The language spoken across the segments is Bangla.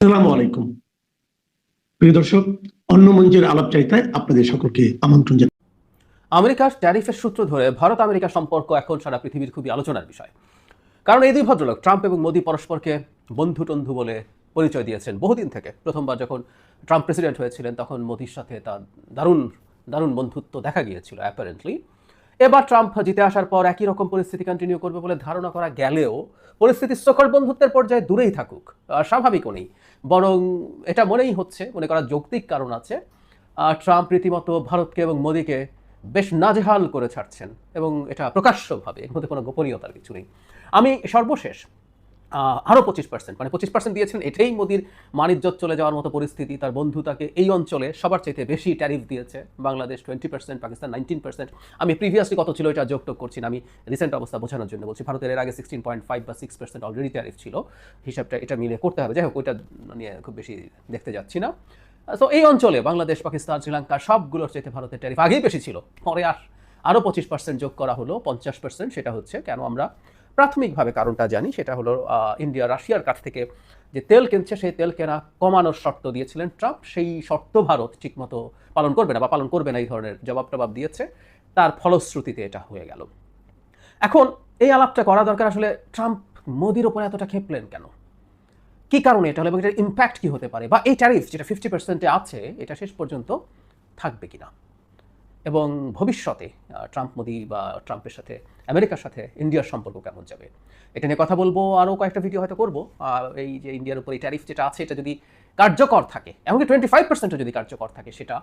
আসসালামু আলাইকুম প্রিয় দর্শক, অন্য মঞ্চের আলাপচারিতায় আপনাদের সকলকে আমন্ত্রণ জানাই। আমেরিকার ট্যারিফের সূত্র ধরে ভারত আমেরিকা সম্পর্ক এখন সারা পৃথিবীর খুবই আলোচনার বিষয়। কারণ এই দুই ভদ্রলোক ট্রাম্প এবং মোদি পরস্পরকে বন্ধু টন্ধু বলে পরিচয় দিয়েছেন বহুদিন থেকে। প্রথমবার যখন ট্রাম্প প্রেসিডেন্ট হয়েছিলেন তখন মোদির সাথে তার দারুণ দারুণ বন্ধুত্ব দেখা গিয়েছিল অ্যাপারেন্টলি। এবার ট্রাম্প জিতে আসার পর একই রকম পরিস্থিতি কন্টিনিউ করবে বলে ধারণা করা গেলেও পরিস্থিতি সকল বন্ধুত্বের পর্যায়ে দূরেই থাকুক, স্বাভাবিকও নেই। বরং এটা মনে করা যৌক্তিক কারণ আছে। ট্রাম্প রীতিমতো ভারতকে এবং মোদিকে বেশ নাজেহাল করে ছাড়ছেন, এবং এটা প্রকাশ্যভাবে, এর মধ্যে কোনো গোপনীয়তার কিছু নেই। আমি সর্বশেষ আরও 25%, মানে 25% দিয়েছেন, এটাই মোদির মানিজ্যত চলে যাওয়ার মতো পরিস্থিতি। তার বন্ধু তাকে এই অঞ্চলে সবার চাইতে বেশি ট্যারিফ দিয়েছে, বাংলাদেশ 20%, পাকিস্তান 19%। আমি প্রিভিয়াসলি কত ছিল এটা যোগটোগ করছি না, আমি রিসেন্ট অবস্থা বোঝানোর জন্য বলছি। ভারতের এর আগে 16.5 বা 6% অলরেডি ট্যারিফ ছিল, হিসাবটা এটা মিলে করতে হবে। যাই হোক, ওইটা নিয়ে খুব বেশি দেখতে যাচ্ছি না। তো এই অঞ্চলে বাংলাদেশ, পাকিস্তান, শ্রীলঙ্কা সবগুলোর চাইতে ভারতের ট্যারিফ আগেই বেশি ছিল, পরে আরও 25% যোগ করা হলো 50%। সেটা হচ্ছে কেন আমরা প্রাথমিকভাবে কারণটা জানি, সেটা হলো ইন্ডিয়া রাশিয়ার কাছ থেকে যে তেল কিনছে সেই তেল কেনা কমানোর শর্ত দিয়েছিলেন ট্রাম্প। সেই শর্ত ভারত ঠিকমতো পালন করবে না, বা পালন করবে না এই ধরনের জবাব দিয়েছে। তার ফলশ্রুতিতে এটা হয়ে গেল। এখন এই আলাপটা করা দরকার, আসলে ট্রাম্প মোদির ওপরে এতটা ক্ষেপলেন কেন, কি কারণে এটা হলো, এবং এটার ইম্প্যাক্ট কি হতে পারে, বা এই ট্যারিফ যেটা 50%-এ আছে এটা শেষ পর্যন্ত থাকবে কিনা, এবং ভবিষ্যতে ট্রাম্প মোদি বা ট্রাম্পের সাথে আমেরিকার সাথে ইন্ডিয়ার সম্পর্ক কেমন যাবে, এটা নিয়ে কথা বলবো। আরও কয়েকটা ভিডিও হয়তো করবো। এই যে ইন্ডিয়ার উপর এই ট্যারিফ যেটা আছে এটা যদি কার্যকর থাকে, এমনকি 25%ও যদি কার্যকর থাকে, সেটা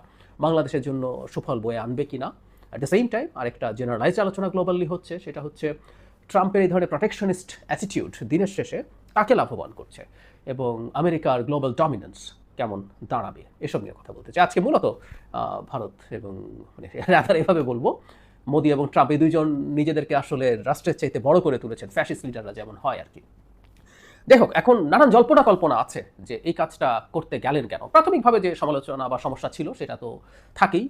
বাংলাদেশের জন্য সুফল বয়ে আনবে কিনা। অ্যাট দ্য সেম টাইম আরেকটা জেনারেলাইজ আলোচনা গ্লোবালি হচ্ছে, সেটা হচ্ছে ট্রাম্পের এই ধরনের প্রোটেকশনিস্ট অ্যাটিটিউড দিনের শেষে কাকে লাভবান করছে, এবং আমেরিকার গ্লোবাল ডমিনেন্স কেমন দাঁড়াবে, এসব নিয়ে কথা বলতে চাই আজকে। মূলত ভারত এবং মানে রাদার এভাবে বলবো, মোদি এবং ট্রাম্প এই দুইজন নিজেদেরকে আসলে রাষ্ট্রের চাইতে বড় করে তুলেছেন, ফ্যাসিস্ট লিডাররা যেমন হয় আর কি। যাই হোক, এখন নানান জল্পনা কল্পনা আছে যে এই কাজটা করতে গেলেন কেন। প্রাথমিকভাবে যে সমালোচনা বা সমস্যা ছিল সেটা তো থাকেই।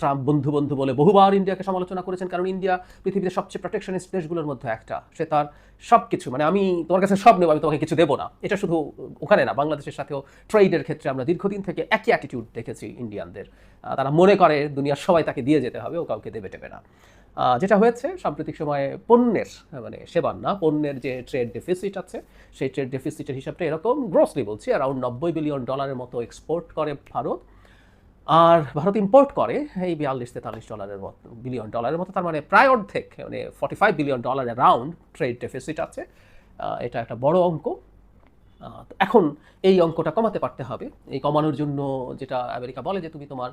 ট্রাম্প বন্ধু বন্ধু বলে বহুবার ইন্ডিয়াকে সমালোচনা করেছেন, কারণ ইন্ডিয়া পৃথিবীতে সবচেয়ে প্রোটেকশনিস্ট দেশগুলোর মধ্যে একটা। সে তার সব কিছু, মানে আমি তোমার কাছে সব নেব, আমি তোমাকে কিছু দেবো না। এটা শুধু ওখানে না, বাংলাদেশের সাথেও ট্রেডের ক্ষেত্রে আমরা দীর্ঘদিন থেকে একই অ্যাটিটিউড দেখেছি ইন্ডিয়ানদের। তারা মনে করে দুনিয়ার সবাই তাকে দিয়ে যেতে হবে, ও কাউকে দেবে না। যেটা হয়েছে সাম্প্রতিক সময়ে পণ্যের, মানে সেবার না, পণ্যের যে ট্রেড ডেফিসিট আছে, সেই ট্রেড ডেফিসিটের হিসাবটা এরকম, গ্রসলি বলছি, অ্যারাউন্ড $90 বিলিয়ন মতো এক্সপোর্ট করে ভারত, আর ভারত ইম্পোর্ট করে এই $42-43 বিলিয়ন মতো। তার মানে প্রায় অর্ধেক, মানে $45 বিলিয়ন অ্যারাউন্ড ট্রেড ডেফিসিট আছে। এটা একটা বড় অঙ্ক। এখন এই অঙ্কটা কমাতে পারতে হবে। এই কমানোর জন্য যেটা আমেরিকা বলে যে তুমি তোমার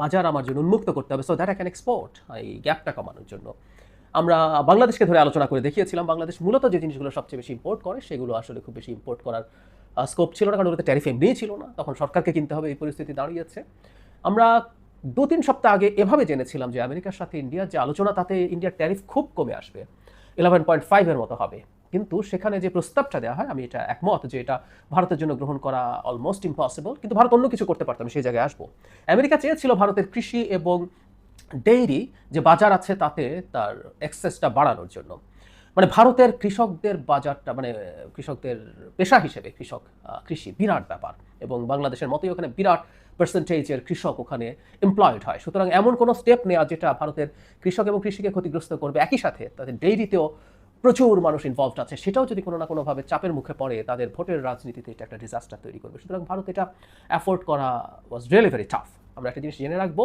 বাজার আমার জন্য উন্মুক্ত করতে হবে, so that I can export. এই গ্যাপটা কমানোর জন্য আমরা বাংলাদেশকে ধরে আলোচনা করে দেখিয়েছিলাম, বাংলাদেশ মূলত যে জিনিসগুলো সবচেয়ে বেশি ইম্পোর্ট করে সেগুলো আসলে খুব বেশি ইম্পোর্ট করার স্কোপ ছিল না, কারণ ওটাতে ট্যারিফ এমনিই ছিল না, তখন সরকারকে কিনতে হবে, এই পরিস্থিতি দাঁড়িয়েছে। আমরা 2-3 সপ্তাহ আগে এভাবে জেনেছিলাম যে আমেরিকার সাথে ইন্ডিয়ার যে আলোচনা, তাতে ইন্ডিয়ার ট্যারিফ খুব কমে আসবে, 11.5 মতো হবে। কিন্তু সেখানে যে প্রস্তাবটা দেওয়া হয়, আমি এটা একমত যে এটা ভারতের জন্য গ্রহণ করা অলমোস্ট ইম্পসিবল, কিন্তু ভারত অন্য কিছু করতে পারতাম, সেই জায়গায় আসবো। আমেরিকা চেয়েছিল ভারতের কৃষি এবং ডেইরি যে বাজার আছে তাতে তার অ্যাক্সেসটা বাড়ানোর জন্য। মানে ভারতের কৃষকদের বাজারটা, মানে কৃষকদের পেশা হিসেবে কৃষি বিরাট ব্যাপার, এবং বাংলাদেশের মতোই ওখানে বিরাট পার্সেন্টেজের কৃষক ওখানে এমপ্লয়েড হয়। সুতরাং এমন কোনো স্টেপ নেওয়া যেটা ভারতের কৃষক এবং কৃষিকে ক্ষতিগ্রস্ত করবে, একই সাথে তাদের ডেইরিতেও প্রচুর মানুষ ইনভলভড আছে, সেটাও যদি কোনো না কোনোভাবে চাপের মুখে পড়ে, তাদের ভোটের রাজনীতিতে এটা একটা ডিজাস্টার তৈরি করবে। সুতরাং ভারত এটা অ্যাফোর্ড করা ওয়াজ রিয়েলি ভেরি টাফ। আমরা একটা জিনিস জেনে রাখবো,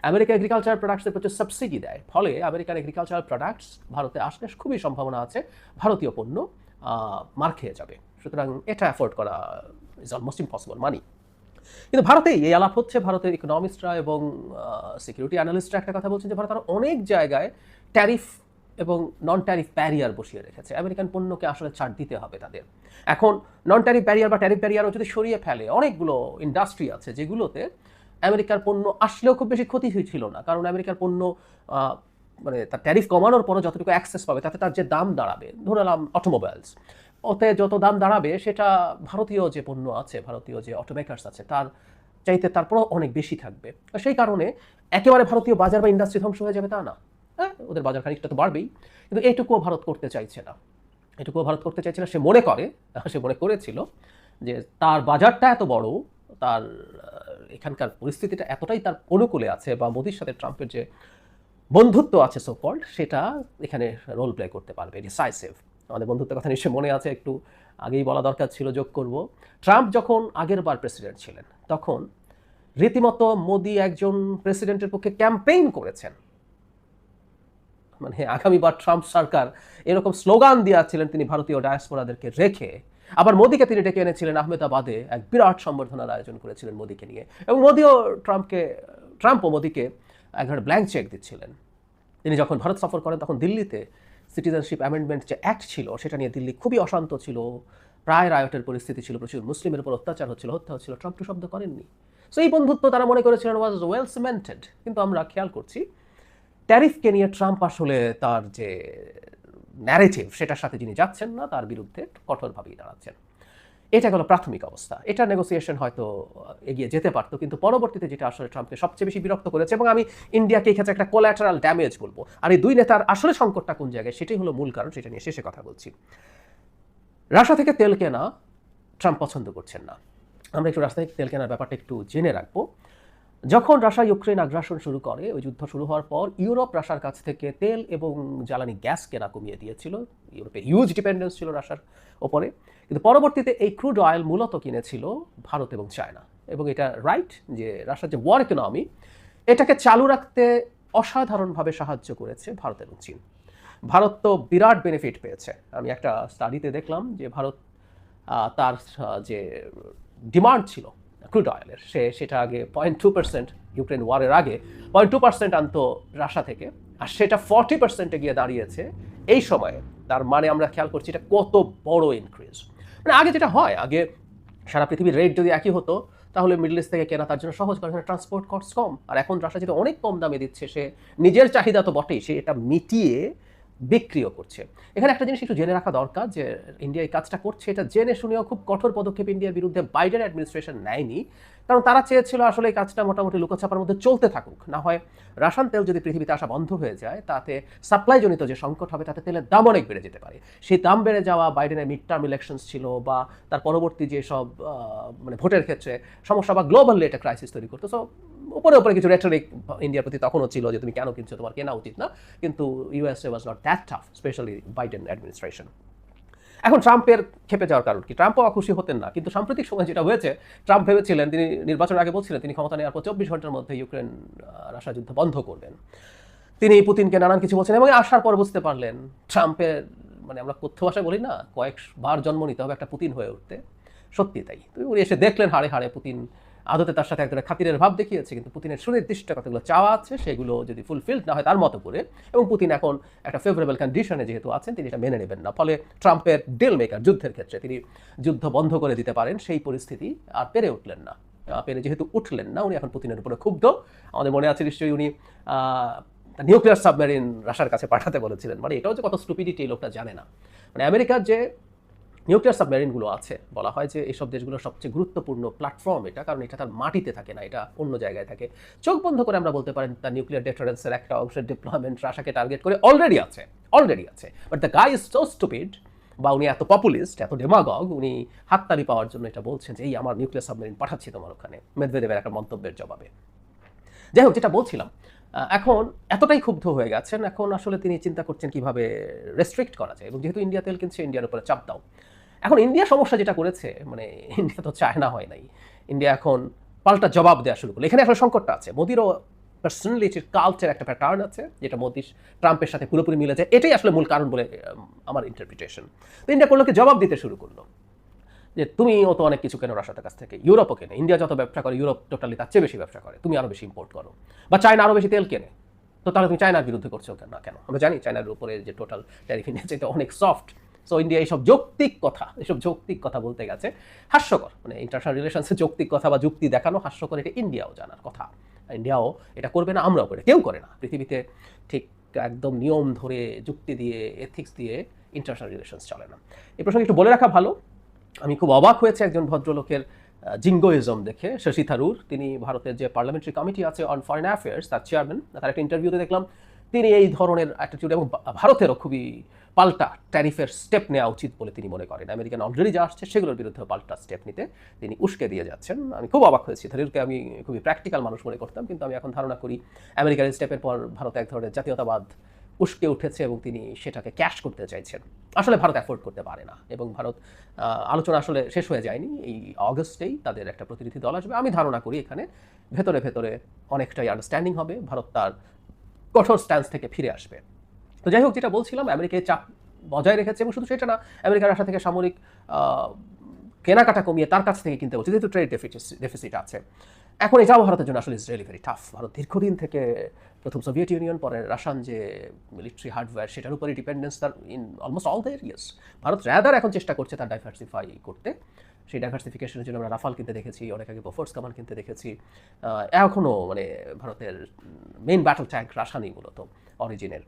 আমেরিকা এগ্রিকালচার প্রোডাক্টসের প্রচুর সাবসিডি দেয়, ফলে আমেরিকার এগ্রিকালচারাল প্রোডাক্টস ভারতে আসলে খুবই সম্ভাবনা আছে ভারতীয় পণ্য মার খেয়ে যাবে। সুতরাং এটা অ্যাফোর্ড করা ইজ অলমোস্ট ইম্পসিবল মানি। কিন্তু ভারতেই এই আলাপ হচ্ছে, ভারতের ইকোনমিস্টরা এবং সিকিউরিটি অ্যানালিস্টরা একটা কথা বলছেন যে ভারত আরও অনেক জায়গায় ট্যারিফ এবং নন ট্যারিফ ব্যারিয়ার বসিয়ে রেখেছে, আমেরিকান পণ্যকে আসলে ছাড় দিতে হবে তাদের। এখন নন ট্যারিফ ব্যারিয়ার বা ট্যারিফ ব্যারিয়ারও যদি সরিয়ে ফেলে, অনেকগুলো ইন্ডাস্ট্রি আছে যেগুলোতে আমেরিকার পণ্য আসলেও খুব বেশি ক্ষতি হয়েছিল না, কারণ আমেরিকার পণ্য মানে তার ট্যারিফ কমানোর পরও যতটুকু অ্যাক্সেস পাবে তাতে তার যে দাম দাঁড়াবে, ধরলাম অটোমোবাইলস, ওতে যত দাম দাঁড়াবে সেটা ভারতীয় যে পণ্য আছে, ভারতীয় যে অটোমেকার্স আছে তার চাইতে তারপরও অনেক বেশি থাকবে। সেই কারণে একেবারে ভারতীয় বাজার বা ইন্ডাস্ট্রি ধ্বংস হয়ে যাবে তা না, হ্যাঁ ওদের বাজার খানিকটা তো বাড়বেই, কিন্তু এইটুকুও ভারত করতে চাইছে না। সে মনে করেছিল যে তার বাজারটা এত বড়, তার এখানকার পরিস্থিতিটা এতটাই তার অনুকূলে আছে, বা মোদির সাথে ট্রাম্পের যে বন্ধুত্ব আছে সো কল্ড, সেটা এখানে রোল প্লে করতে পারবে, ডিসাইসিভ। আমাদের বন্ধুত্বের কথা নিশ্চয়ই মনে আছে, একটু আগেই বলা দরকার ছিল, যোগ করব। ট্রাম্প যখন আগের বার প্রেসিডেন্ট ছিলেন তখন রীতিমতো মোদি একজন প্রেসিডেন্টের পক্ষে ক্যাম্পেইন করেছেন, মানে আগামীবার ট্রাম্প সরকার, এরকম স্লোগান দিয়েছিলেন তিনি ভারতীয় ডায়াসপোরাদেরকে রেখে। আবার মোদিকে তিনি ডেকে এনেছিলেন আহমেদাবাদে, এক বিরাট সম্বর্ধনার আয়োজন করেছিলেন মোদিকে নিয়ে, এবং মোদিও ট্রাম্পও মোদিকে এক ধরনের ব্ল্যাঙ্ক চেক দিচ্ছিলেন। তিনি যখন ভারত সফর করেন তখন দিল্লিতে সিটিজেনশিপ অ্যামেন্ডমেন্ট যে অ্যাক্ট ছিল সেটা নিয়ে দিল্লি খুবই অশান্ত ছিল, প্রায় রায়টের পরিস্থিতি ছিল, প্রচুর মুসলিমের উপর অত্যাচার হচ্ছিল, হত্যা হচ্ছিল। ট্রাম্প তো শব্দ করেননি। সো এই বন্ধুত্ব তারা মনে করেছিলেন ওয়াজ ওয়েল সিমেন্টেড। কিন্তু আমরা খেয়াল করছি ট্যারিফকে নিয়ে ট্রাম্প আসলে তার যে ন্যারেটিভ সেটার সাথে যিনি যাচ্ছেন না, তার বিরুদ্ধে কঠোরভাবেই দাঁড়াচ্ছেন। এটা হলো প্রাথমিক অবস্থা। এটা নেগোসিয়েশন হয়তো এগিয়ে যেতে পারতো, কিন্তু পরবর্তীতে যেটা আসলে ট্রাম্পকে সবচেয়ে বেশি বিরক্ত করেছে, এবং আমি ইন্ডিয়াকে এই ক্ষেত্রে একটা কোল্যাটারাল ড্যামেজ বলবো, আর এই দুই নেতার আসলে সংকটটা কোন জায়গায় সেটাই হলো মূল কারণ। সেটা নিয়ে শেষে কথা বলছি। রাশিয়া থেকে তেল কেনা ট্রাম্প পছন্দ করছেন না। আমরা একটু রাশিয়া থেকে তেল কেনার ব্যাপারটা একটু জেনে রাখবো। যখন রাশিয়া ইউক্রেন আগ্রাসন শুরু করে, ওই যুদ্ধ শুরু হওয়ার পর ইউরোপ রাশিয়ার কাছ থেকে তেল এবং জ্বালানি গ্যাস কেনা কমিয়ে দিয়েছিল। ইউরোপের হিউজ ডিপেন্ডেন্স ছিল রাশিয়ার ওপরে। কিন্তু পরবর্তীতে এই ক্রুড অয়েল মূলত কিনেছিল ভারত এবং চায়না, এবং এটা রাইট যে রাশিয়ার যে ওয়ার ইকোনমি, এটাকে চালু রাখতে অসাধারণভাবে সাহায্য করেছে ভারত এবং চীন। ভারত তো বিরাট বেনিফিট পেয়েছে। আমি একটা স্টাডিতে দেখলাম যে ভারত তার যে ডিমান্ড ছিল ক্রুড অয়েলের, সেটা আগে 0.2%, ইউক্রেন ওয়ারের আগে 0.2% আনতো রাশিয়া থেকে, আর সেটা 40%-এ গিয়ে দাঁড়িয়েছে এই সময়ে। তার মানে আমরা খেয়াল করছি এটা কত বড় ইনক্রিজ। মানে আগে যেটা হয়, আগে সারা পৃথিবীর রেট যদি একই হতো তাহলে মিডল ইস্ট থেকে কেনা তার জন্য সহজ, কারণ ট্রান্সপোর্ট কস্ট কম। আর এখন রাশিয়া যেটা অনেক কম দামে দিচ্ছে, সে নিজের চাহিদা তো বটেই, সে এটা মিটিয়ে বিক্রিও করছে। এখানে একটা জিনিস একটু জেনে রাখা দরকার, যে ইন্ডিয়া এই কাজটা করছে এটা জেনে শুনেও খুব কঠোর পদক্ষেপ ইন্ডিয়ার বিরুদ্ধে বাইডেন অ্যাডমিনিস্ট্রেশন নেয়নি, কারণ তারা চেয়েছিল আসলে এই কাজটা মোটামুটি লুকোছাপার মধ্যে চলতে থাকুক। না হয় রাশিয়ান তেল যদি পৃথিবীতে আসা বন্ধ হয়ে যায়, তাতে সাপ্লাইজনিত যে সংকট হবে, তাতে তেলের দাম অনেক বেড়ে যেতে পারে। সেই দাম বেড়ে যাওয়া, বাইডেনের মিড টার্ম ইলেকশনস ছিল, বা তার পরবর্তী যেসব মানে ভোটের ক্ষেত্রে সমস্যা, বা গ্লোবালি একটা ক্রাইসিস তৈরি করতো। সো উপরে উপরে কিছু রেটরিক ইন্ডিয়ার প্রতি তখনও ছিল, যে তুমি কেন কিনছো, তোমার কেনা উচিত না। কিন্তু USA was not that tough, specially Biden administration. এখন ট্রাম্পের খেপে যাওয়ার কারণ কি? ট্রাম্পও খুশি হতেন না, কিন্তু সাম্প্রতিক সময় যেটা হয়েছে, ট্রাম্প ভেবেছিলেন, তিনি নির্বাচনের আগে বলছিলেন তিনি ক্ষমতা নেওয়ার পর 24 ঘন্টার মধ্যে ইউক্রেন রাশিয়া যুদ্ধ বন্ধ করবেন। তিনি পুতিনকে নানান কিছু বলছেন, এবং আসার পর বুঝতে পারলেন ট্রাম্পের, মানে আমরা কথ্য ভাষায় বলি না, কয়েকবার জন্ম নিতে হবে একটা পুতিন হয়ে উঠতে, সত্যি তাই। তো উনি এসে দেখলেন হাড়ে হাড়ে পুতিন আদতে তার সাথে একটা খাতিরের ভাব দেখিয়েছে, কিন্তু পুতিনের সুনির্দিষ্ট কতগুলো চাওয়া আছে, সেগুলো যদি ফুলফিলড না হয় তার মতো করে, এবং পুতিন এখন একটা ফেভারেবল কন্ডিশনে যেহেতু আছেন, তিনি এটা মেনে নেবেন না। ফলে ট্রাম্পের ডিল মেকার, যুদ্ধের ক্ষেত্রে তিনি যুদ্ধ বন্ধ করে দিতে পারেন সেই পরিস্থিতি আর পেরে উঠলেন না। যেহেতু উঠলেন না, উনি এখন পুতিনের উপরে ক্ষুব্ধ। আমাদের মনে আছে নিশ্চয়ই উনি নিউক্লিয়ার সাবমেরিন রাশিয়ার কাছে পাঠাতে বলেছিলেন। মানে এটাও যে কত স্টুপিডিটি, এই লোকটা জানে না। মানে আমেরিকার যে নিউক্লিয়ার সাবমেরিনগুলো আছে, বলা হয় যে এইসব দেশগুলোর সবচেয়ে গুরুত্বপূর্ণ প্ল্যাটফর্ম এটা, কারণ এটা তার মাটিতে থাকে না, এটা অন্য জায়গায় থাকে। চোখ বন্ধ করে আমরা বলতে পারেন তার নিউক্লিয়ার ডেটারেন্সের একটা অংশের ডিপ্লয়মেন্ট রাশিয়াকে টার্গেট করে অলরেডি আছে। But the guy is so stupid, বা উনি এত পপুলিস্ট, এত ডেমাগগ, উনি হাততালি পাওয়ার জন্য এটা বলছেন যে এই আমার নিউক্লিয়ার সাবমেরিন পাঠাচ্ছি তোমার ওখানে, মেদভেদেবের একটা মন্তব্যের জবাবে। যাই হোক, যেটা বলছিলাম, এখন এতটাই ক্ষুব্ধ হয়ে গেছেন, এখন আসলে তিনি চিন্তা করছেন কিভাবে রেস্ট্রিক্ট করা যায়, এবং যেহেতু ইন্ডিয়া তেল কিনছে, ইন্ডিয়ার উপরে চাপ দাও। এখন ইন্ডিয়া সমস্যা যেটা করেছে, মানে ইন্ডিয়া তো চায়না হয় নাই, ইন্ডিয়া এখন পাল্টা জবাব দেওয়া শুরু করলো। এখানে আসলে সংকটটা আছে, মোদিরও পার্সোনালিটির কালচার একটা প্যাটার্ন আছে, যেটা মোদি ট্রাম্পের সাথে পুরোপুরি মিলে যায়। এটাই আসলে মূল কারণ বলে আমার ইন্টারপ্রিটেশন। তো ইন্ডিয়া করলোকে জবাব দিতে শুরু করলো, যে তুমি ও তো অনেক কিছু কেন রাশিয়ার কাছ থেকে, ইউরোপও কেনে, ইন্ডিয়া যত ব্যবসা করে ইউরোপ টোটালি তার চেয়ে বেশি ব্যবসা করে, তুমি আরও বেশি ইম্পোর্ট করো, বা চায়না আরও বেশি তেল কেনে, তো তাহলে তুমি চায়নার বিরুদ্ধে করছো কেন? আমরা জানি চায়নার উপরে যে টোটাল ট্যারিফ ইন্ডিয়া এটা অনেক সফট। সো ইন্ডিয়া এইসব যৌক্তিক কথা বলতে গেছে, হাস্যকর, মানে ইন্টারন্যাশনাল রিলেশনসে যৌক্তিক কথা বা যুক্তি দেখানো হাস্যকর, এটা ইন্ডিয়াও জানার কথা। ইন্ডিয়াও এটা করবে না, আমরাও করে, কেউ করে না পৃথিবীতে। ঠিক একদম নিয়ম ধরে, যুক্তি দিয়ে, এথিক্স দিয়ে ইন্টারন্যাশনাল রিলেশনস চলে না। এই প্রসঙ্গে একটু বলে রাখা ভালো, আমি খুব অবাক হয়েছে একজন ভদ্রলোকের জিঙ্গোইজম দেখে, শশী থারুর। তিনি ভারতের যে পার্লামেন্টারি কমিটি আছে অন ফরেন অ্যাফেয়ার্স, তার চেয়ারম্যান। তার একটা ইন্টারভিউতে দেখলাম তিনি এই ধরনের অ্যাটিটিউড, এবং ভারতেরও খুবই পাল্টা ট্যারিফের স্টেপ নেওয়া উচিত বলে তিনি মনে করেন। আমেরিকান অলরেডি যা আসছে সেগুলোর বিরুদ্ধে পাল্টা স্টেপ নিতে তিনি উস্কে দিয়ে যাচ্ছেন। আমি খুব অবাক হয়েছি। তাদেরকে আমি খুবই প্র্যাকটিক্যাল মানুষ মনে করতাম, কিন্তু আমি এখন ধারণা করি আমেরিকার স্টেপের পর ভারত এক ধরনের জাতীয়তাবাদ উস্কে উঠেছে এবং তিনি সেটাকে ক্যাশ করতে চাইছেন। আসলে ভারত অ্যাফোর্ড করতে পারে না, এবং ভারত আলোচনা আসলে শেষ হয়ে যায়নি। এই অগস্টেই তাদের একটা প্রতিনিধি দল আসবে। আমি ধারণা করি এখানে ভেতরে ভেতরে অনেকটাই আন্ডারস্ট্যান্ডিং হবে, ভারত তার কঠোর স্ট্যান্স থেকে ফিরে আসবে। তো যাই হোক, যেটা বলছিলাম, আমেরিকায় চাপ বজায় রেখেছে, এবং শুধু সেটা না, আমেরিকার রাশিয়া থেকে সামরিক কেনাকাটা কমিয়ে তার কাছ থেকে কিনতে হচ্ছে, যেহেতু ট্রেড ডেফিসিট আছে। এখন এটাও ভারতের জন্য আসলে is really very tough. Bharat দীর্ঘদিন থেকে প্রথম সোভিয়েত ইউনিয়ন, পরে রাশিয়ান যে মিলিটারি হার্ডওয়্যার, সেটার উপরে ডিপেন্ডেন্স তার in almost all the areas. Bharat rather এখন চেষ্টা করছে তার ডাইভার্সিফাই করতে। সেই ডাইভার্সিফিকেশনের জন্য আমরা রাফাল কিনতে দেখেছি, অনেক আগে বোফোর্স কামান কিনতে দেখেছি। এখনও মানে ভারতের মেইন ব্যাটল ট্যাঙ্ক রাশিয়ানই মূলত অরিজিনের।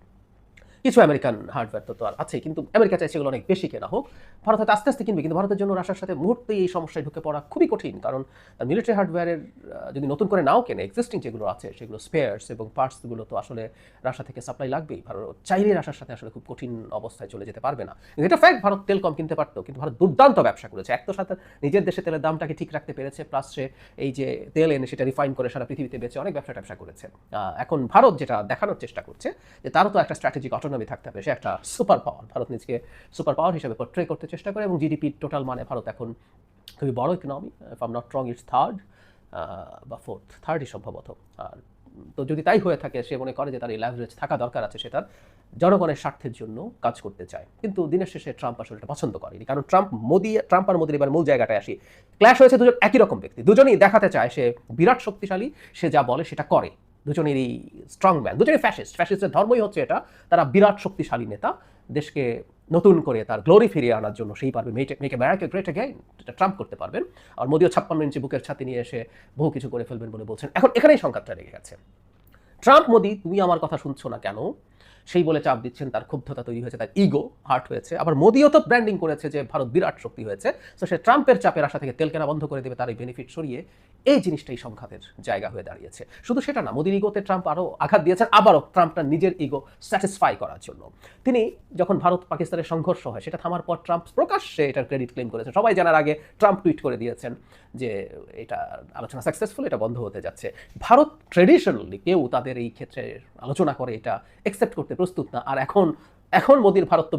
কিছু আমেরিকান হার্ডওয়্যার তো আর আছে, কিন্তু আমেরিকা চাইছে এগুলো অনেক বেশি কেনা হোক। ভারত হয়তো আস্তে আস্তে কিনবে, কিন্তু ভারতের জন্য রাশিয়ার সাথে মুহূর্তেই এই সমস্যায় ঢুকে পড়া খুবই কঠিন। কারণ মিলিটারি হার্ডওয়্যারের যদি নতুন করে নাও কেনে, এক্সিস্টিং যেগুলো আছে সেগুলো স্পেয়ার্স এবং পার্টসগুলো তো আসলে রাশিয়া থেকে সাপ্লাই লাগবেই। ভারত চাইলে রাশিয়ার সাথে আসলে খুব কঠিন অবস্থায় চলে যেতে পারবে না। এটা ফ্যাক্ট, ভারত তেল কম কিনতে পারতো, কিন্তু ভারত দুর্দান্ত ব্যবসা করেছে। এক তো সাথে নিজের দেশে তেলের দামটাকে ঠিক রাখতে পেরেছে, প্লাস সে এই যে তেল এনে সেটা রিফাইন করে সারা পৃথিবীতে বেচে অনেক ব্যবসা করেছে। এখন ভারত যেটা দেখানোর চেষ্টা করছে যে তারও তো একটা স্ট্র্যাটেজিক অটোনমি থাকতে হবে, সে একটা সুপার পাওয়ার। ভারত নিজেকে সুপার পাওয়ার হিসেবে পোর্ট্রে করতে চেষ্টা করে, এবং জিডিপি টোটাল মানে ভারত এখন খুবই বড় economy. If I am not wrong, it's third বা ফোর্থ, থার্ডই সম্ভবত। আর তো যদি তাই হয়ে থাকে, সে মনে করে যে তার এই লেভারেজ থাকা দরকার আছে, সে তার জনগণের স্বার্থের জন্য কাজ করতে চায়। কিন্তু দিনের শেষে ট্রাম্প আসলে এটা পছন্দ করেনি, কারণ ট্রাম্প আর মোদির এবার মূল জায়গাটায় আসি। ক্ল্যাশ হয়েছে দুজন একই রকম ব্যক্তি, দুজনেই দেখাতে চায় সে বিরাট শক্তিশালী, সে যা বলে সেটা করে। দুজনেরই স্ট্রং ম্যান, দুজনেই ফ্যাসিস্টের ধর্মই হচ্ছে এটা। তারা বিরাট শক্তিশালী নেতা, দেশকে নতুন করে তার গ্লোরি ফিরিয়ে আনার জন্য সেই পারবে। মেক আমেরিকা গ্রেট অ্যাগেইন, এটা ট্রাম্প করতে পারবেন। আর মোদিও 56 ইঞ্চি বুকের ছাতি নিয়ে এসে বহু কিছু করে ফেলবেন বলে বলছেন। এখন এখানেই সংঘাতটা লেগে গেছে। ট্রাম্প, মোদি, তুমি আমার কথা শুনছো না কেন, সেই বলে চাপ দিচ্ছেন। তার ক্ষুব্ধতা তৈরি হয়েছে, তার ইগো হার্ট হয়েছে। আবার মোদিও তো ব্র্যান্ডিং করেছে যে ভারত বিরাট শক্তি হয়েছে, তো সে ট্রাম্পের চাপের আশা থেকে তেল কেনা বন্ধ করে দেবে, তার এই বেনিফিট সরিয়ে। এই জিনিসটাই সংঘাতের জায়গা হয়ে দাঁড়িয়েছে। শুধু সেটা না, মোদির ইগোতে ট্রাম্প আরও আঘাত দিয়েছেন, আবারও ট্রাম্পটা নিজের ইগো স্যাটিসফাই করার জন্য। তিনি যখন ভারত পাকিস্তানের সংঘর্ষ হয় সেটা থামার পর ট্রাম্প প্রকাশ্যে এটার ক্রেডিট ক্লেম করেছেন। সবাই জানার আগে ট্রাম্প টুইট করে দিয়েছেন যে এটা আলোচনা সাকসেসফুল, এটা বন্ধ হতে যাচ্ছে। ভারত ট্রেডিশনালি কেউ তাদের এই ক্ষেত্রে আলোচনা করে এটা অ্যাকসেপ্ট করতে প্রস্তুত না। আর এখন মোদির ভারত তো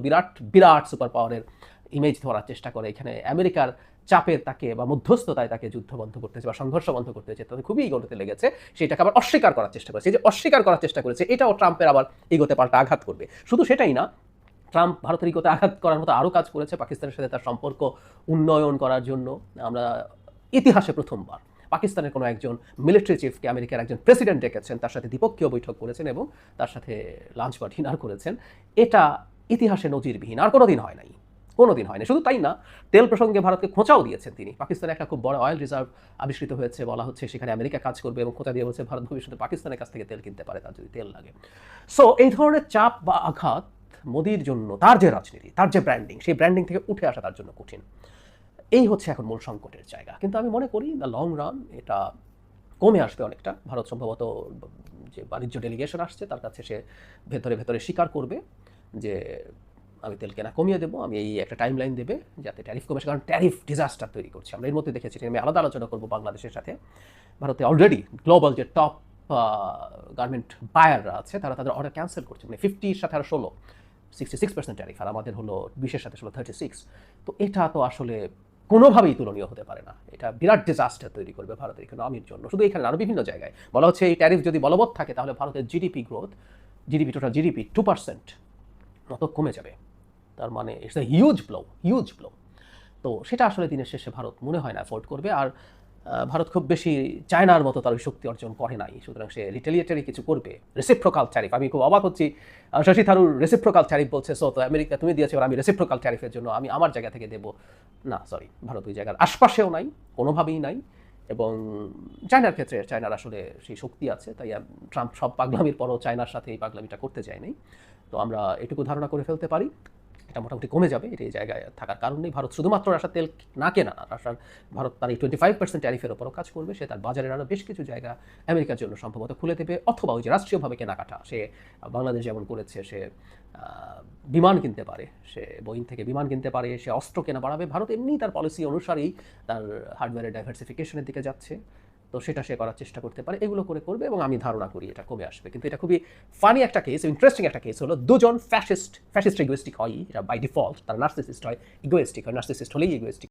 বিরাট সুপার পাওয়ারের ইমেজ ধরার চেষ্টা করে। এখানে আমেরিকার চাপে তাকে বা মধ্যস্থতায় তাকে যুদ্ধ বন্ধ করতেছে বা সংঘর্ষ বন্ধ করতে হচ্ছে, তাদের খুবই ইগোতে লেগেছে। সেটাকে আবার অস্বীকার করার চেষ্টা করেছে। এই যে অস্বীকার করার চেষ্টা করেছে, এটাও ট্রাম্পের আবার ইগোতে পাল্টা আঘাত করবে। শুধু সেটাই না, ট্রাম্প ভারতের ইগোতে আঘাত করার মতো আরও কাজ করেছে পাকিস্তানের সাথে তার সম্পর্ক উন্নয়ন করার জন্য। আমরা ইতিহাসে প্রথমবার পাকিস্তানের কোনো একজন মিলিটারি চিফকে আমেরিকার একজন প্রেসিডেন্ট ডেকেছেন, তার সাথে দ্বিপক্ষীয় বৈঠক করেছেন এবং তার সাথে লাঞ্চ বা ডিনার করেছেন। এটা ইতিহাসে নজিরবিহীন, আর কোনোদিন হয় নাই। শুধু তাই না, তেল প্রসঙ্গে ভারতকে খোঁচাও দিয়েছেন তিনি। পাকিস্তানে একটা খুব বড় অয়েল রিজার্ভ আবিষ্কৃত হয়েছে, বলা হচ্ছে সেখানে আমেরিকা কাজ করবে, এবং খোঁচা দিয়ে বলছে ভারত ভবিষ্যতে পাকিস্তানের কাছ থেকে তেল কিনতে পারে তার যদি তেল লাগে। সো এই ধরনের চাপ বা আঘাত মোদির জন্য, তার যে রাজনীতি, তার যে ব্র্যান্ডিং, সেই ব্র্যান্ডিং থেকে উঠে আসা তার জন্য কঠিন। এই হচ্ছে এখন মূল সংকটের জায়গা। কিন্তু আমি মনে করি দ্য লং রান এটা কমে আসবে অনেকটা। ভারত সম্ভবত যে বাণিজ্য ডেলিগেশন আসছে তার কাছে সে ভেতরে স্বীকার করবে যে আমি তেল কেনা কমিয়ে দেবো, আমি এই একটা টাইম লাইন দেবে যাতে ট্যারিফ কমে আসে। কারণ ট্যারিফ ডিজাস্টার তৈরি করছে। আমরা এর মধ্যে দেখেছি, আমি আলাদা আলোচনা করবো বাংলাদেশের সাথে। ভারতে অলরেডি গ্লোবাল যে টপ গার্মেন্ট বায়াররা আছে, তারা তাদের অর্ডার ক্যান্সেল করছে। মানে 50-র সাথে আরও 66% ট্যারিফ, আর আমাদের হলো 20-এর সাথে 36। তো এটা তো আসলে কোনোভাবেই তুলনীয় হতে পারে না। এটা বিরাট ডিজাস্টার তৈরি করবে ভারতের ইকোনমির জন্য। শুধু এখানে আরও বিভিন্ন জায়গায় বলা হচ্ছে এই ট্যারিফ যদি বলবৎ থাকে তাহলে ভারতের টোটাল জিডিপি 2% মতো কমে যাবে। তার মানে ইটস এ হিউজ ব্লো। তো সেটা আসলে দিনের শেষে ভারত মনে হয় না অ্যাফোর্ড করবে। আর ভারত খুব বেশি চায়নার মতো তার শক্তি অর্জন করে নাই, সুতরাং সে রিটেলিয়েটারি কিছু করবে। রেসিপ্রোকাল ট্যারিফ, আমি খুব অবাক হচ্ছি শশী থারুর রেসিপ্রোকাল ট্যারিফ বলছে। সো তো আমেরিকা তুমি দিয়েছো, আমি রেসিপ্রোকাল ট্যারিফের জন্য আমি আমার জায়গা থেকে দেবো না। সরি, ভারত ওই জায়গার আশপাশেও নাই, কোনোভাবেই নাই। এবং চায়নার ক্ষেত্রে চায়নার আসলে সেই শক্তি আছে, তাই ট্রাম্প সব পাগলামির পরও চায়নার সাথে এই পাগলামিটা করতে চায় নাই। তো আমরা এটুকু ধারণা করে ফেলতে পারি এটা মোটামুটি কমে যাবে। এটা এই জায়গায় থাকার কারণ নেই। ভারত শুধুমাত্র রাশিয়ার তেল না কেনা না, ভারত তার এই 25% ট্যারিফের ওপরও কাজ করবে। সে তার বাজারের আরও বেশ কিছু জায়গা আমেরিকার জন্য সম্ভবত খুলে দেবে, অথবা ওই যে রাষ্ট্রীয়ভাবে কেনাকাটা, সে বাংলাদেশ যেমন করেছে, সে বিমান কিনতে পারে, সে বোয়িং থেকে বিমান কিনতে পারে, সে অস্ত্র কেনা বাড়াবে। ভারত এমনি তার পলিসি অনুসারেই তার হার্ডওয়্যারের ডাইভার্সিফিকেশনের দিকে যাচ্ছে, তো সেটা সে করার চেষ্টা করতে পারে। এগুলো করবে এবং আমি ধারণা করি এটা কমে আসবে। কিন্তু এটা খুবই ফানি একটা কেস, ইন্টারেস্টিং একটা কেস হলো দুজন ফ্যাসিস্ট ইগোয়েস্টিক হয়, এটা বাই ডিফল্ট। তারা নার্সিসিস্ট হয়, ইগোয়েস্টিক হয়, নার্সিসিস্ট হলেই ইগোয়েস্টিক